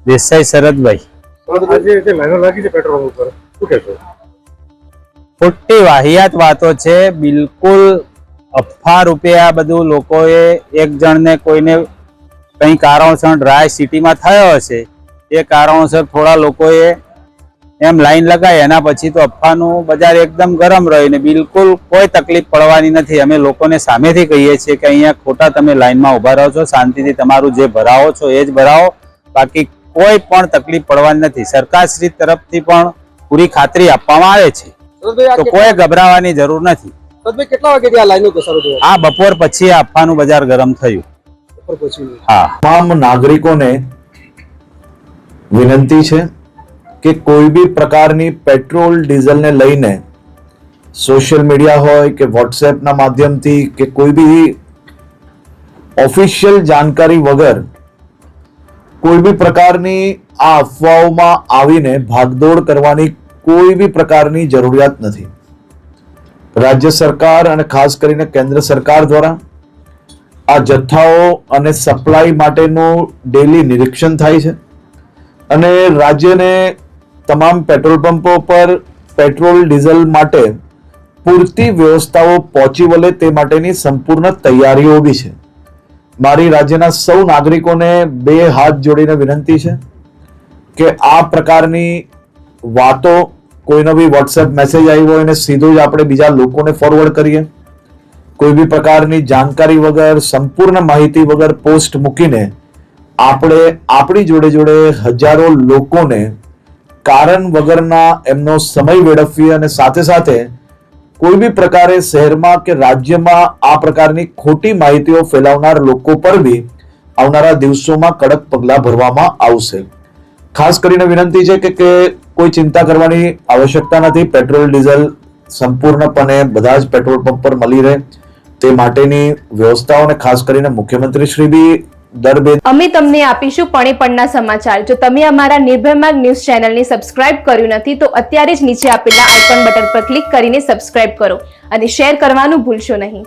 દેસાઈ શરદભાઈ। આજે જે લાઈનો લાગી છે પેટ્રોલ પંપ ઉપર, શું કહેશો? ખોટી વાહિયાત વાતો છે, બિલકુલ અફવા રૂપે આ બધું લોકોએ એક જણને કોઈને કંઈ કારણોસર ડ્રાય સિટીમાં થયો હશે, એ કારણોસર થોડા લોકોએ એમ લાઈન લગાવી, એના પછી તો અફવાનું બજાર એકદમ ગરમ રહીને બિલકુલ કોઈ તકલીફ પડવાની નથી। અમે લોકોને સામેથી કહીએ છીએ કે અહીંયા ખોટા તમે લાઈનમાં ઉભા રહો છો, શાંતિથી તમારું જે ભરાવો છો એ જ ભરાવો, બાકી કોઈ પણ તકલીફ પડવાની નથી। સરકારશ્રી તરફથી પણ પૂરી ખાતરી આપવામાં આવે છે, તો કોઈ ગભરાવાની જરૂર નથી। કેટલા વાગે આ લાઈનો ઘસારો થયો? આ બપોર પછી આ અફવાનું બજાર ગરમ થયું। બપોર પછી? હા। તમામ નાગરિકોને વિનંતી છે કે કોઈ બી પ્રકારની પેટ્રોલ ડીઝલને લઈને સોશિયલ મીડિયા હોય કે વોટ્સએપના માધ્યમથી કે કોઈ બી ઓફિશિયલ જાણકારી વગર કોઈ બી પ્રકારની આ અફવાઓમાં આવીને ભાગદોડ કરવાની કોઈ બી પ્રકારની જરૂરિયાત નથી। રાજ્ય સરકાર અને ખાસ કરીને કેન્દ્ર સરકાર દ્વારા આ જથ્થાઓ અને સપ્લાય માટેનું ડેલી નિરીક્ષણ થાય છે અને રાજ્યને તમામ પેટ્રોલ પંપો પર પેટ્રોલ ડીઝલ માટે પૂરતી વ્યવસ્થાઓ પહોંચી વળે તે માટેની સંપૂર્ણ તૈયારીઓ બી છે। મારી રાજ્યના સૌ નાગરિકોને બે હાથ જોડીને વિનંતી છે કે આ પ્રકારની વાતો કોઈનો બી વોટ્સએપ મેસેજ આવ્યો હોય અને સીધો જ આપણે બીજા લોકોને ફોરવર્ડ કરીએ, કોઈ બી પ્રકારની જાણકારી વગર, સંપૂર્ણ માહિતી વગર પોસ્ટ મૂકીને આપણે આપણી જોડે જોડે હજારો લોકોને કારણ વગરના એમનો સમય વેડફવી અને સાથે સાથે કોઈ બી પ્રકારે શહેરમાં કે રાજ્યમાં આ પ્રકારની ખોટી માહિતીઓ ફેલાવનાર લોકો પર બી આવનારા દિવસોમાં કડક પગલાં ભરવામાં આવશે। ખાસ કરીને વિનંતી છે કે કોઈ ચિંતા કરવાની આવશ્યકતા નથી। પેટ્રોલ ડીઝલ સંપૂર્ણપણે બધા જ પેટ્રોલ પંપ પર મળી રહે તે માટેની વ્યવસ્થાઓને ખાસ કરીને મુખ્યમંત્રી શ્રી બી અમે તમને આપીશું પળે પળના સમાચાર। જો તમે અમારા નિર્ભય માર્ગ ન્યૂઝ ચેનલને સબસ્ક્રાઇબ કર્યું નથી તો અત્યારે જ નીચે આપેલા આઇકોન બટન પર ક્લિક કરીને સબસ્ક્રાઇબ કરો અને શેર કરવાનું ભૂલશો નહીં।